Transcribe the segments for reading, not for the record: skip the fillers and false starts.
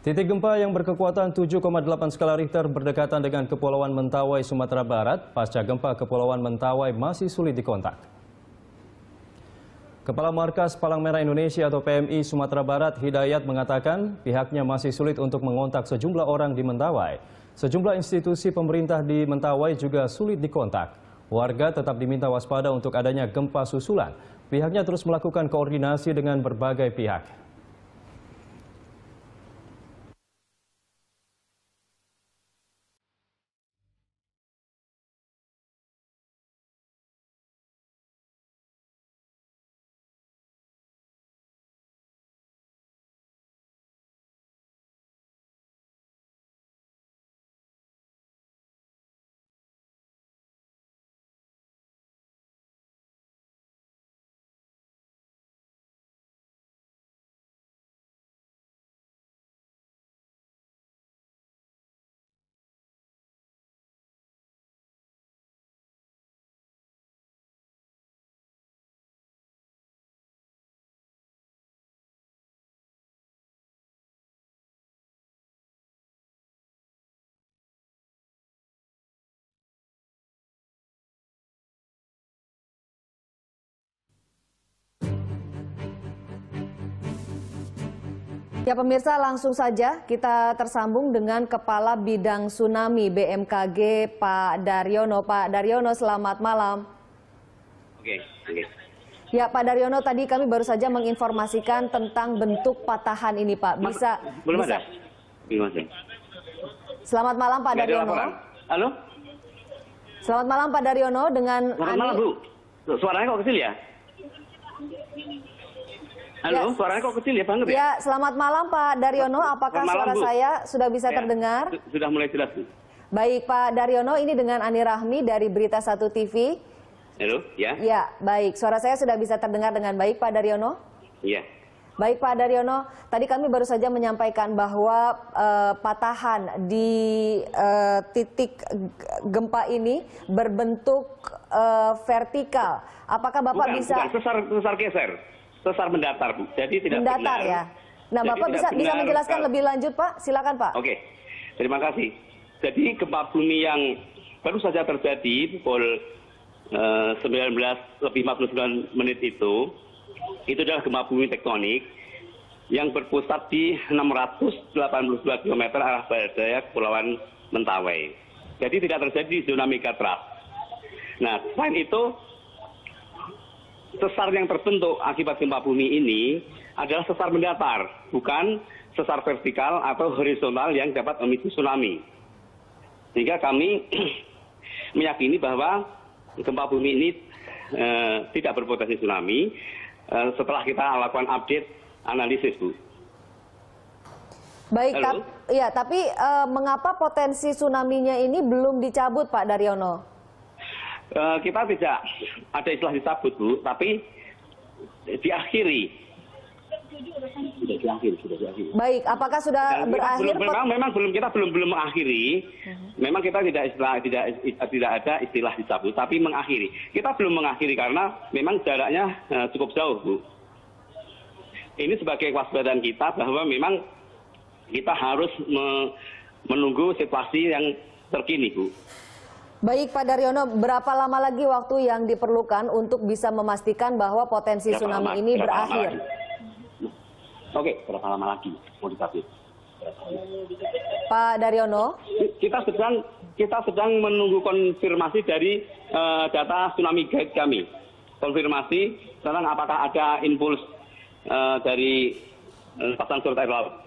Titik gempa yang berkekuatan 7,8 skala Richter berdekatan dengan Kepulauan Mentawai, Sumatera Barat. Pasca gempa, Kepulauan Mentawai masih sulit dikontak. Kepala Markas Palang Merah Indonesia atau PMI Sumatera Barat, Hidayat, mengatakan pihaknya masih sulit untuk mengontak sejumlah orang di Mentawai. Sejumlah institusi pemerintah di Mentawai juga sulit dikontak. Warga tetap diminta waspada untuk adanya gempa susulan. Pihaknya terus melakukan koordinasi dengan berbagai pihak. Ya pemirsa, langsung saja kita tersambung dengan Kepala Bidang Tsunami BMKG Pak Daryono. Pak Daryono, selamat malam. Oke. Ya Pak Daryono, tadi kami baru saja menginformasikan tentang bentuk patahan ini Pak. Belum ada? Belum ada. Selamat malam Pak Daryono. Halo? Selamat malam Pak Daryono dengan Selamat malam Bu. Suaranya kok kecil ya? Halo, ya, suaranya kok kecil ya banget ya? Ya, selamat malam Pak Daryono. Apakah malam, suara Bu. saya sudah bisa Ya, terdengar? Sudah mulai jelas Bu. Baik Pak Daryono, ini dengan Ani Rahmi dari Berita 1 TV. Halo, ya? Ya, baik. Suara saya sudah bisa terdengar dengan baik Pak Daryono? Iya. Baik Pak Daryono, tadi kami baru saja menyampaikan bahwa patahan di titik gempa ini berbentuk vertikal. Apakah Bapak bisa... Bukan, sesar geser. Sesar mendatar Bu, jadi tidak mendatar benar. Ya. Nah, Jadi Bapak bisa menjelaskan lebih lanjut Pak? Silakan Pak. Oke, terima kasih. Jadi gempa bumi yang baru saja terjadi pukul 19:59 itu adalah gempa bumi tektonik yang berpusat di 682 km arah barat daya Kepulauan Mentawai. Jadi tidak terjadi di zona megatrust. Nah, selain itu, sesar yang terbentuk akibat gempa bumi ini adalah sesar mendatar, bukan sesar vertikal atau horizontal yang dapat memicu tsunami. Sehingga kami meyakini bahwa gempa bumi ini tidak berpotensi tsunami setelah kita lakukan update analisis, Bu. Baik, tapi mengapa potensi tsunami-nya ini belum dicabut Pak Daryono? Kita tidak ada istilah dicabut Bu, tapi diakhiri. Sudah diakhiri. Baik, apakah sudah berakhir? Memang kita belum mengakhiri. Memang kita tidak ada istilah dicabut, tapi mengakhiri. Kita belum mengakhiri karena memang jaraknya cukup jauh Bu. Ini sebagai kewaspadaan kita bahwa memang kita harus menunggu situasi yang terkini Bu. Baik Pak Daryono, berapa lama lagi waktu yang diperlukan untuk bisa memastikan bahwa potensi tsunami ini berakhir? Oke, berapa lama lagi mau dicabut? Pak Daryono? Kita sedang menunggu konfirmasi dari data tsunami guide kami. Konfirmasi tentang apakah ada impuls dari pasang surut air laut.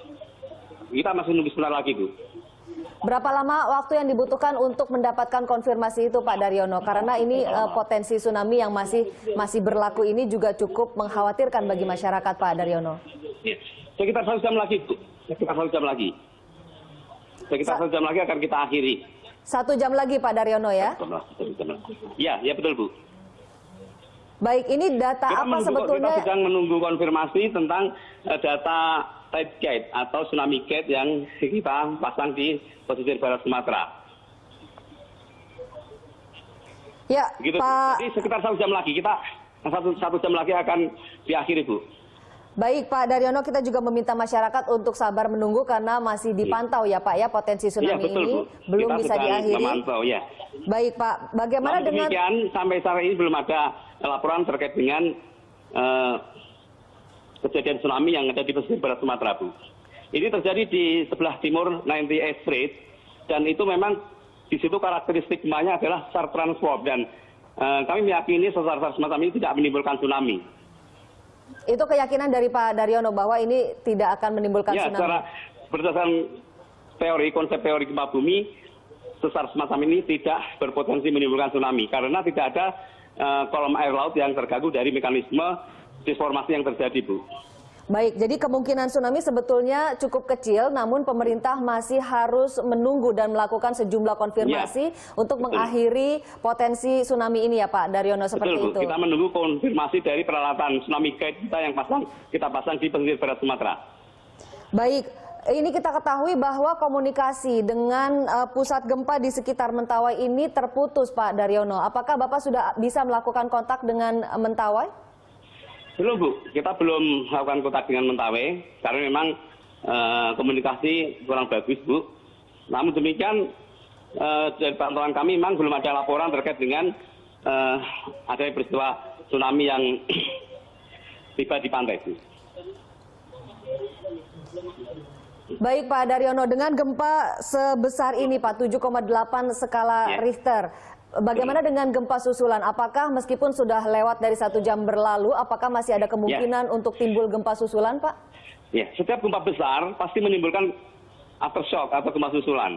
Kita masih menunggu sebentar lagi, Bu. Berapa lama waktu yang dibutuhkan untuk mendapatkan konfirmasi itu Pak Daryono? Karena ini potensi tsunami yang masih berlaku ini juga cukup mengkhawatirkan bagi masyarakat Pak Daryono. Ya, sekitar 1 jam lagi Bu. Sekitar 1 jam lagi akan kita akhiri. 1 jam lagi Pak Daryono ya? Ya betul Bu. Baik, ini data apa sebetulnya? Kita sedang menunggu konfirmasi tentang data tide guide atau tsunami guide yang kita pasang di pesisir barat Sumatera. Ya, gitu. Pak. Jadi sekitar 1 jam lagi satu jam lagi akan diakhiri Bu. Baik Pak Daryono, kita juga meminta masyarakat untuk sabar menunggu karena masih dipantau ya Pak ya potensi tsunami Ya, betul, ini Bu. belum Kita bisa sedang diakhiri. memantau, ya. Baik Pak, bagaimana Namun dengan demikian, sampai saat ini belum ada laporan terkait dengan kejadian tsunami yang ada di pesisir barat Sumatera, Bu. Ini terjadi di sebelah timur 90 Street, dan itu memang di situ karakteristik gempanya adalah sesar transwarp, dan kami meyakini sesar-sesar semacam ini tidak menimbulkan tsunami. itu keyakinan dari Pak Daryono bahwa ini tidak akan menimbulkan Ya, tsunami? secara berdasarkan konsep teori gempa bumi, sesar semacam ini tidak berpotensi menimbulkan tsunami karena tidak ada kolom air laut yang terganggu dari mekanisme disformasi yang terjadi, Bu. Baik, jadi kemungkinan tsunami sebetulnya cukup kecil, namun pemerintah masih harus menunggu dan melakukan sejumlah konfirmasi untuk mengakhiri potensi tsunami ini ya Pak Daryono, seperti Betul, Bu. itu. Kita menunggu konfirmasi dari peralatan tsunami guide kita yang kita pasang di pesisir barat Sumatera. Baik, ini kita ketahui bahwa komunikasi dengan pusat gempa di sekitar Mentawai ini terputus Pak Daryono. Apakah Bapak sudah bisa melakukan kontak dengan Mentawai? Belum, Bu. Kita belum melakukan kontak dengan Mentawai karena memang komunikasi kurang bagus, Bu. Namun demikian, dari pantauan kami memang belum ada laporan terkait dengan adanya peristiwa tsunami yang tiba di pantai, Bu. Baik Pak Daryono, dengan gempa sebesar ini Pak, 7,8 skala Richter, bagaimana dengan gempa susulan? Apakah meskipun sudah lewat dari 1 jam berlalu, apakah masih ada kemungkinan untuk timbul gempa susulan Pak? Ya, setiap gempa besar pasti menimbulkan aftershock atau gempa susulan.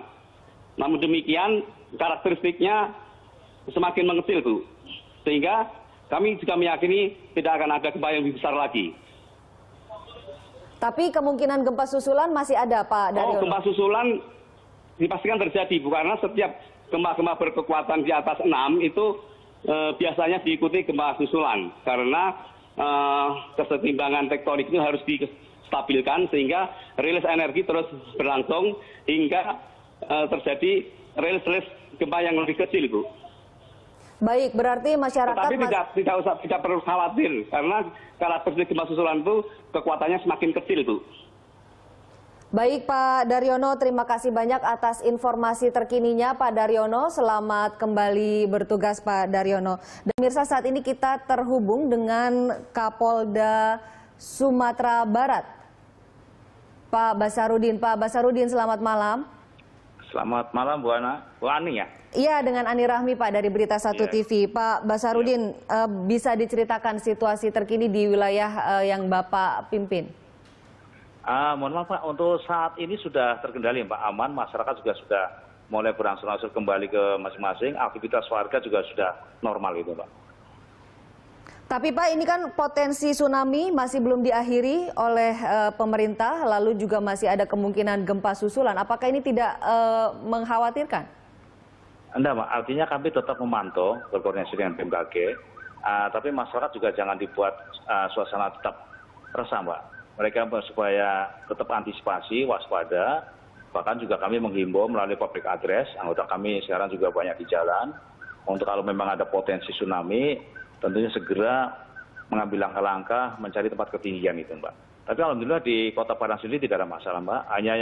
Namun demikian, karakteristiknya semakin mengecil, Bu. Sehingga kami juga meyakini tidak akan ada gempa yang lebih besar lagi. Tapi kemungkinan gempa susulan masih ada Pak Daryono? Gempa susulan dipastikan terjadi, Bu, karena setiap gempa-gempa berkekuatan di atas 6 itu biasanya diikuti gempa susulan. Karena kesetimbangan tektonik itu harus distabilkan sehingga rilis energi terus berlangsung hingga terjadi rilis gempa yang lebih kecil, Bu. Baik, berarti masyarakat... Tapi tidak perlu khawatir karena karakteristik gempa susulan itu kekuatannya semakin kecil, Bu. Baik Pak Daryono, terima kasih banyak atas informasi terkininya Pak Daryono. Selamat kembali bertugas Pak Daryono. Dan pemirsa, saat ini kita terhubung dengan Kapolda Sumatera Barat, Pak Basarudin. Pak Basarudin, selamat malam. Selamat malam Bu Ana. Bu Ani ya? Iya, dengan Ani Rahmi Pak dari Berita 1 TV. Pak Basarudin, bisa diceritakan situasi terkini di wilayah yang Bapak pimpin? Mohon maaf Pak, untuk saat ini sudah terkendali Pak, aman. Masyarakat juga sudah mulai berangsur-angsur kembali ke masing-masing. Aktivitas warga juga sudah normal gitu Pak. Tapi Pak, ini kan potensi tsunami masih belum diakhiri oleh pemerintah, lalu juga masih ada kemungkinan gempa susulan. Apakah ini tidak mengkhawatirkan? Enggak Pak, artinya kami tetap memantau berkoordinasi dengan BMKG. Tapi masyarakat juga jangan dibuat suasana tetap resah Pak. Mereka supaya tetap antisipasi, waspada. Bahkan juga kami menghimbau melalui public address, anggota kami sekarang juga banyak di jalan. Untuk kalau memang ada potensi tsunami, tentunya segera mengambil langkah-langkah mencari tempat ketinggian itu Mbak. Tapi alhamdulillah di Kota Padang sendiri tidak ada masalah Mbak. Hanya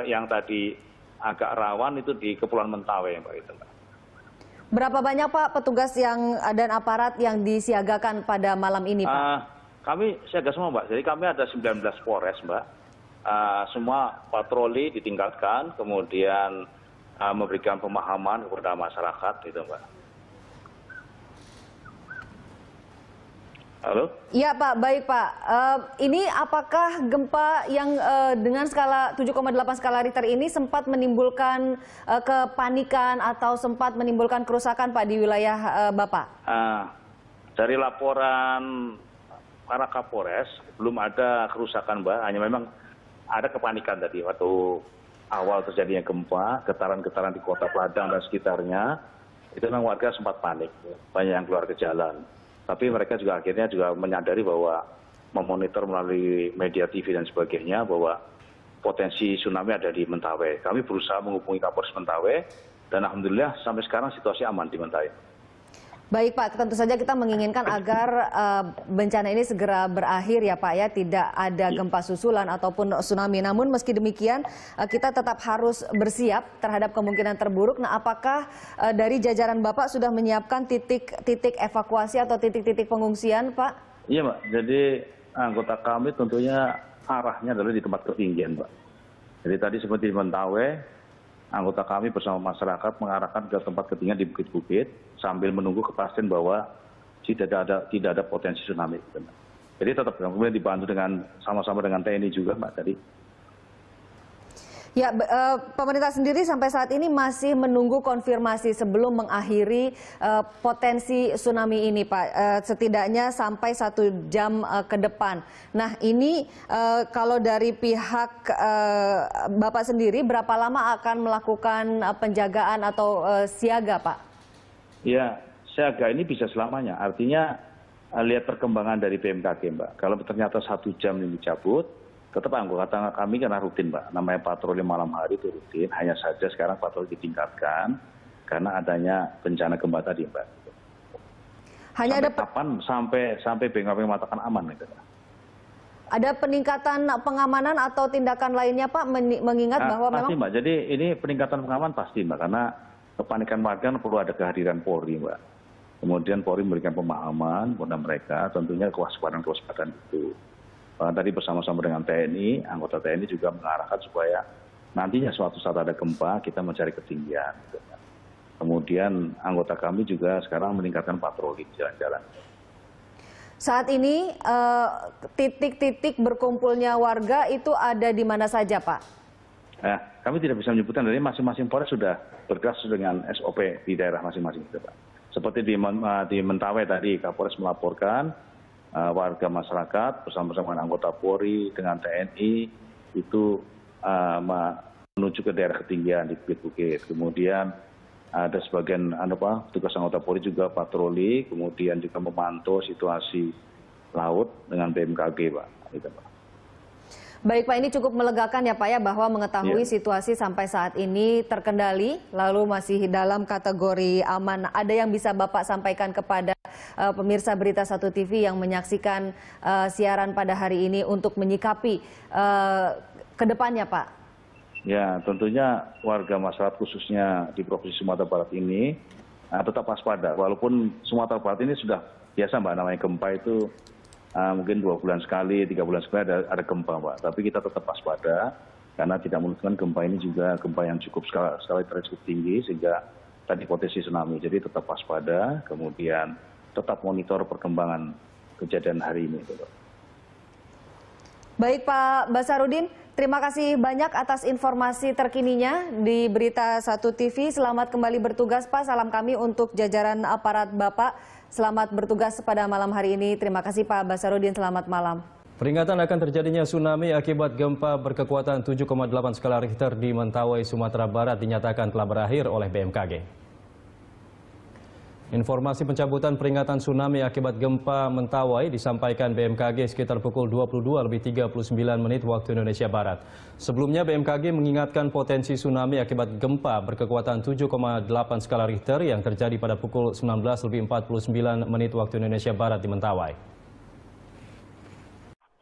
yang tadi agak rawan itu di Kepulauan Mentawai Mbak itu Mbak. Berapa banyak Pak petugas dan aparat yang disiagakan pada malam ini Pak? Kami siaga semua Mbak, jadi kami ada 19 Polres Mbak. Semua patroli ditingkatkan, kemudian memberikan pemahaman kepada masyarakat itu Mbak. Halo? Iya Pak, baik Pak. Ini apakah gempa yang dengan skala 7,8 skala Richter ini sempat menimbulkan kepanikan atau sempat menimbulkan kerusakan Pak di wilayah Bapak? Dari laporan para Kapolres belum ada kerusakan Mbak, hanya memang ada kepanikan tadi waktu awal terjadinya gempa, getaran-getaran di Kota Padang dan sekitarnya, itu memang warga sempat panik, banyak yang keluar ke jalan. Tapi mereka juga akhirnya juga menyadari bahwa memonitor melalui media TV dan sebagainya bahwa potensi tsunami ada di Mentawai. Kami berusaha menghubungi Kapolres Mentawai dan alhamdulillah sampai sekarang situasi aman di Mentawai. Baik Pak, tentu saja kita menginginkan agar bencana ini segera berakhir ya Pak ya, tidak ada gempa susulan ataupun tsunami. Namun meski demikian kita tetap harus bersiap terhadap kemungkinan terburuk. Nah, apakah dari jajaran Bapak sudah menyiapkan titik evakuasi atau titik-titik pengungsian Pak? Iya Mbak, jadi anggota kami tentunya arahnya adalah di tempat ketinggian Mbak. Jadi tadi seperti di Mentawai, anggota kami bersama masyarakat mengarahkan ke tempat ketinggian di bukit-bukit sambil menunggu kepastian bahwa tidak ada potensi tsunami. Jadi tetap kemudian dibantu dengan sama-sama dengan TNI juga Mbak tadi. Ya, pemerintah sendiri sampai saat ini masih menunggu konfirmasi sebelum mengakhiri potensi tsunami ini, Pak. Setidaknya sampai 1 jam ke depan. Nah, ini kalau dari pihak Bapak sendiri, berapa lama akan melakukan penjagaan atau siaga, Pak? Ya, siaga ini bisa selamanya. Artinya lihat perkembangan dari BMKG, Mbak. Kalau ternyata 1 jam ini dicabut, tetap anggota kami karena rutin Mbak, namanya patroli malam hari itu rutin, hanya saja sekarang patroli ditingkatkan karena adanya bencana gempa tadi Mbak. Hanya sampai ada kapan sampai BMKG mengatakan aman gitu. Ada peningkatan pengamanan atau tindakan lainnya Pak, mengingat bahwa pasti, memang Mbak. Jadi ini peningkatan pengamanan pasti Mbak, karena kepanikan warga perlu ada kehadiran Polri Mbak. Kemudian Polri memberikan pemahaman kepada mereka, tentunya kewaspadaan itu. Tadi bersama-sama dengan TNI, anggota TNI juga mengarahkan supaya nantinya suatu saat ada gempa, kita mencari ketinggian. Kemudian anggota kami juga sekarang meningkatkan patroli jalan-jalan. saat ini titik-titik berkumpulnya warga itu ada di mana saja, Pak? Nah, kami tidak bisa menyebutkan, dari masing-masing Polres sudah bergerak dengan SOP di daerah masing-masing. Seperti di Mentawai tadi, Kapolres melaporkan, warga masyarakat bersama-sama dengan anggota Polri dengan TNI itu menuju ke daerah ketinggian di bukit-bukit. Kemudian ada sebagian petugas anggota Polri juga patroli, kemudian juga memantau situasi laut dengan BMKG, Pak. Gitu, Pak. Baik Pak, ini cukup melegakan ya Pak ya, bahwa mengetahui situasi sampai saat ini terkendali, lalu masih dalam kategori aman. Ada yang bisa Bapak sampaikan kepada pemirsa Berita 1 TV yang menyaksikan siaran pada hari ini untuk menyikapi ke depannya Pak? Ya, tentunya warga masyarakat khususnya di Provinsi Sumatera Barat ini tetap waspada. Walaupun Sumatera Barat ini sudah biasa Mbak, namanya gempa itu mungkin 2 bulan sekali, 3 bulan sekali ada gempa Pak. Tapi kita tetap waspada karena tidak menutup gempa ini juga gempa yang cukup skala cukup tinggi sehingga tadi potensi tsunami. Jadi tetap waspada, kemudian tetap monitor perkembangan kejadian hari ini. Baik Pak Basarudin, terima kasih banyak atas informasi terkininya di Berita 1 TV. Selamat kembali bertugas Pak, salam kami untuk jajaran aparat Bapak. Selamat bertugas pada malam hari ini. Terima kasih Pak Basarudin, selamat malam. Peringatan akan terjadinya tsunami akibat gempa berkekuatan 7,8 skala Richter di Mentawai, Sumatera Barat dinyatakan telah berakhir oleh BMKG. Informasi pencabutan peringatan tsunami akibat gempa Mentawai disampaikan BMKG sekitar pukul 22:39 waktu Indonesia Barat. Sebelumnya BMKG mengingatkan potensi tsunami akibat gempa berkekuatan 7,8 skala Richter yang terjadi pada pukul 19:49 waktu Indonesia Barat di Mentawai.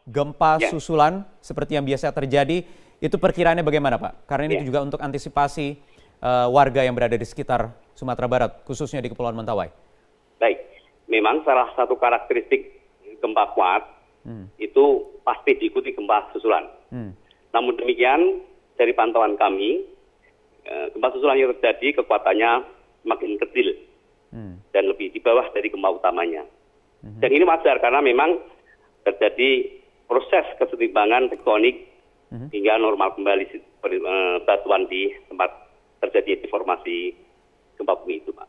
Gempa susulan seperti yang biasa terjadi, itu perkiraannya bagaimana Pak? Karena ini juga untuk antisipasi warga yang berada di sekitar Sumatera Barat, khususnya di Kepulauan Mentawai. Baik, memang salah satu karakteristik gempa kuat itu pasti diikuti gempa susulan. Namun demikian, dari pantauan kami, gempa susulan yang terjadi kekuatannya semakin kecil dan lebih di bawah dari gempa utamanya. Dan ini wajar karena memang terjadi proses kesetimbangan tektonik hingga normal kembali batuan di tempat terjadi deformasi gempa bumi itu, Pak.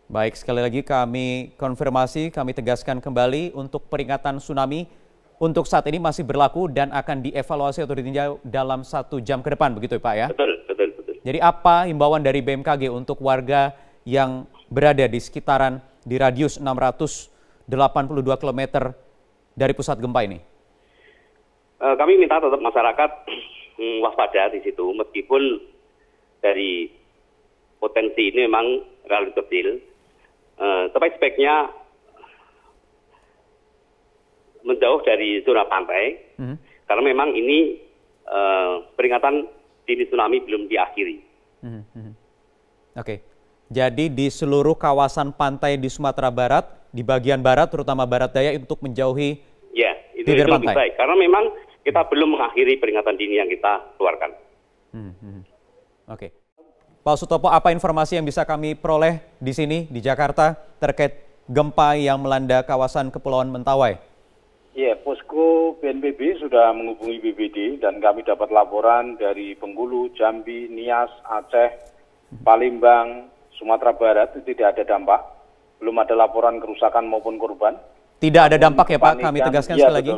Baik, sekali lagi kami konfirmasi, kami tegaskan kembali untuk peringatan tsunami untuk saat ini masih berlaku dan akan dievaluasi atau ditinjau dalam 1 jam ke depan, begitu Pak ya? Betul. Jadi apa himbauan dari BMKG untuk warga yang berada di sekitaran di radius 682 km dari pusat gempa ini? Kami minta tetap masyarakat waspada di situ, meskipun dari potensi ini memang relatif kecil, sebaik-baiknya menjauh dari zona pantai, karena memang ini peringatan dini tsunami belum diakhiri. Oke, jadi di seluruh kawasan pantai di Sumatera Barat, di bagian barat, terutama barat daya, untuk menjauhi Ya, itu bibir lebih pantai. baik, karena memang kita belum mengakhiri peringatan dini yang kita keluarkan. Oke, Pak Sutopo, apa informasi yang bisa kami peroleh di sini, di Jakarta, terkait gempa yang melanda kawasan Kepulauan Mentawai? Ya, posko BNPB sudah menghubungi BPBD dan kami dapat laporan dari Bengkulu, Jambi, Nias, Aceh, Palembang, Sumatera Barat itu tidak ada dampak. Belum ada laporan kerusakan maupun korban. Tidak ada dampak ya Pak, kami tegaskan sekali lagi.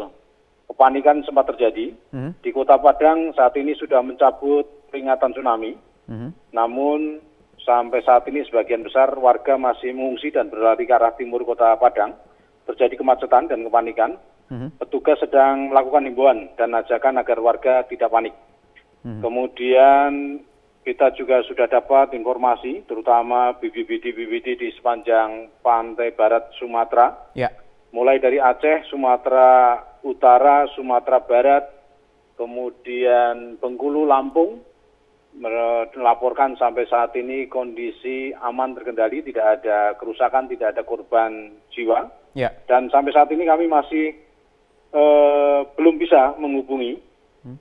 Kepanikan sempat terjadi. Di Kota Padang saat ini sudah mencabut peringatan tsunami. Namun sampai saat ini sebagian besar warga masih mengungsi dan berlari ke arah timur Kota Padang. Terjadi kemacetan dan kepanikan. Petugas sedang melakukan himbauan dan ajakan agar warga tidak panik. Kemudian kita juga sudah dapat informasi, terutama BPBD di sepanjang pantai barat Sumatera. Ya. Mulai dari Aceh, Sumatera Utara, Sumatera Barat, kemudian Bengkulu, Lampung, melaporkan sampai saat ini kondisi aman, terkendali, tidak ada kerusakan, tidak ada korban jiwa. Ya. Dan sampai saat ini kami masih belum bisa menghubungi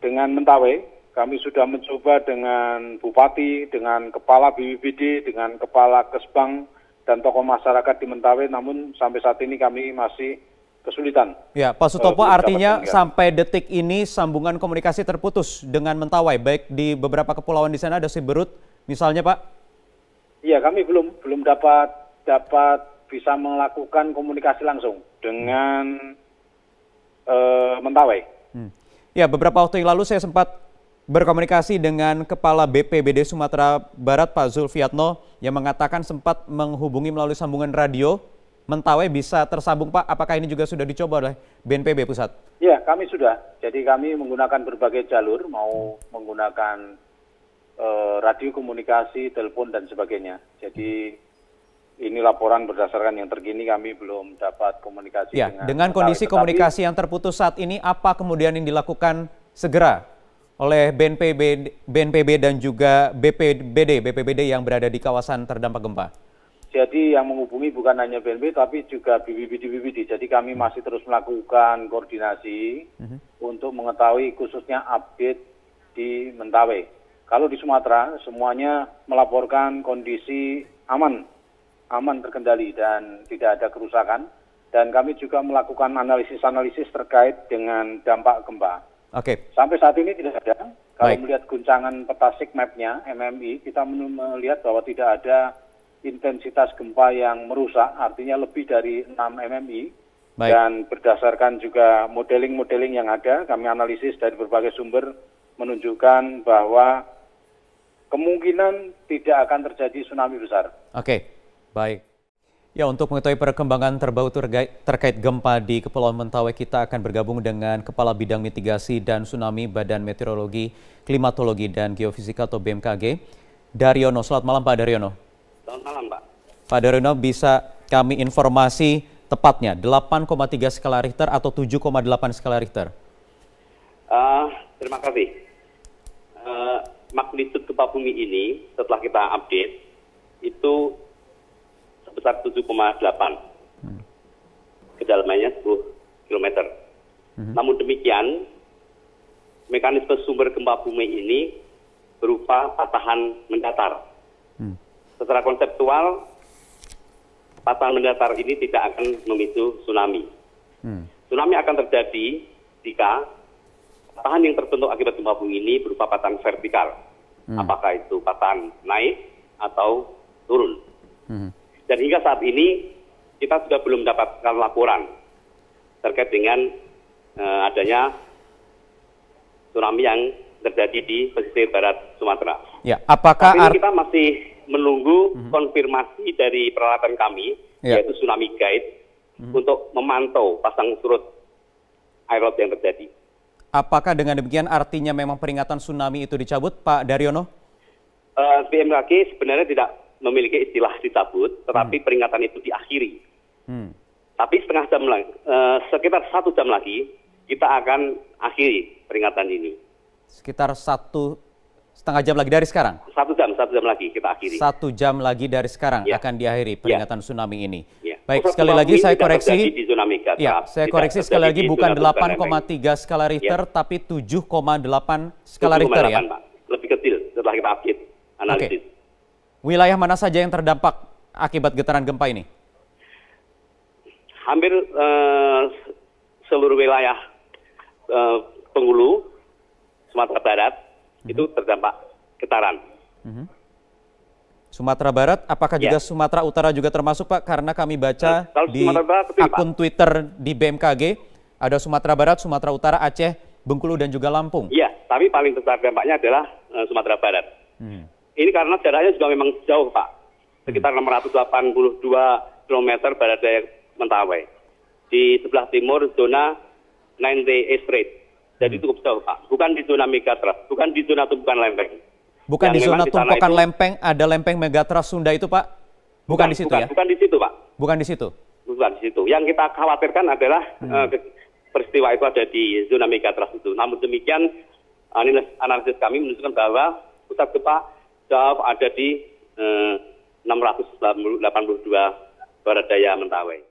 dengan Mentawai. Kami sudah mencoba dengan Bupati, dengan Kepala BPBD, dengan Kepala Kesbang, dan tokoh masyarakat di Mentawai, namun sampai saat ini kami masih kesulitan. Ya, Pak Sutopo, artinya sampai detik ini sambungan komunikasi terputus dengan Mentawai, baik di beberapa kepulauan di sana ada Siberut, misalnya Pak? Iya, kami belum dapat bisa melakukan komunikasi langsung dengan Mentawai. Ya, beberapa waktu yang lalu saya sempat berkomunikasi dengan Kepala BPBD Sumatera Barat, Pak Zulfiatno, yang mengatakan sempat menghubungi melalui sambungan radio. Mentawai bisa tersambung, Pak. Apakah ini juga sudah dicoba oleh BNPB Pusat? Ya, kami sudah. Jadi kami menggunakan berbagai jalur, mau menggunakan radio komunikasi, telepon, dan sebagainya. Jadi ini laporan berdasarkan yang terkini, kami belum dapat komunikasi dengan kondisi komunikasi yang terputus saat ini, apa kemudian yang dilakukan segera oleh BNPB dan juga BPBD yang berada di kawasan terdampak gempa? Jadi yang menghubungi bukan hanya BNPB tapi juga BPBD. Jadi kami masih terus melakukan koordinasi untuk mengetahui khususnya update di Mentawai. Kalau di Sumatera semuanya melaporkan kondisi aman terkendali dan tidak ada kerusakan. Dan kami juga melakukan analisis terkait dengan dampak gempa. Oke. Sampai saat ini tidak ada. Kalau melihat guncangan peta map-nya, MMI, kita melihat bahwa tidak ada intensitas gempa yang merusak, artinya lebih dari 6 MMI. Dan berdasarkan juga modeling yang ada, kami analisis dari berbagai sumber menunjukkan bahwa kemungkinan tidak akan terjadi tsunami besar. Oke, baik. Ya, untuk mengetahui perkembangan terbaru terkait gempa di Kepulauan Mentawai, kita akan bergabung dengan Kepala Bidang Mitigasi dan Tsunami Badan Meteorologi, Klimatologi, dan Geofisika atau BMKG, Daryono. Selamat malam Pak Daryono. Selamat malam Pak. Pak Daryono, bisa kami informasi tepatnya 8,3 skala Richter atau 7,8 skala Richter? Terima kasih. Magnitudo gempa bumi ini setelah kita update itu sebesar 7,8, kedalamannya 10 km. Namun demikian, mekanisme sumber gempa bumi ini berupa patahan mendatar. Secara konseptual, patahan mendatar ini tidak akan memicu tsunami. Tsunami akan terjadi jika patahan yang terbentuk akibat gempa bumi ini berupa patahan vertikal. Apakah itu patahan naik atau turun. Dan hingga saat ini kita sudah belum mendapatkan laporan terkait dengan adanya tsunami yang terjadi di pesisir barat Sumatera. Ya, apakah ini kita masih menunggu konfirmasi dari peralatan kami, yaitu Tsunami Guide, untuk memantau pasang surut air laut yang terjadi. Apakah dengan demikian artinya memang peringatan tsunami itu dicabut, Pak Daryono? BMKG sebenarnya tidak memiliki istilah dicabut, tetapi peringatan itu diakhiri. Tapi setengah jam lagi, sekitar 1 jam lagi, kita akan akhiri peringatan ini. Sekitar 1,5 jam lagi dari sekarang? 1 jam lagi kita akhiri. 1 jam lagi dari sekarang Ya. akan diakhiri peringatan tsunami ini. Ya. Baik, Proses sekali gempa lagi bumi saya tidak koreksi. terjadi di zona megatrust. Ya, saya Tidak koreksi sekali terjadi lagi di bukan zona tutupan 8,3 skala Richter, tapi 7,8 skala 7,8, Richter ya. Pak. Lebih kecil setelah kita update analisis. Wilayah mana saja yang terdampak akibat getaran gempa ini? Hampir seluruh wilayah Bengkulu, Sumatera Barat, itu terdampak getaran. Sumatera Barat, apakah juga Sumatera Utara juga termasuk Pak? Karena kami baca Kalau di Sumatera Barat, betul, akun Twitter di BMKG, ada Sumatera Barat, Sumatera Utara, Aceh, Bengkulu, dan juga Lampung. Iya, tapi paling besar dampaknya adalah Sumatera Barat. Ini karena jaraknya juga memang jauh, Pak. Sekitar 682 km barat daya Mentawai. Di sebelah timur zona 9T Strait. Jadi cukup jauh, Pak. Bukan di zona megatrust, bukan di zona tumpukan lempeng. Bukan Yang di zona memang di sana tumpukan itu- lempeng, ada lempeng megatrust Sunda itu Pak? Bukan di situ ya? Bukan di situ, Pak. Bukan di situ? Bukan di situ. Yang kita khawatirkan adalah peristiwa itu ada di zona megatrust itu. Namun demikian, analisis kami menunjukkan bahwa pusat gempa jauh ada di 682 barat daya Mentawai.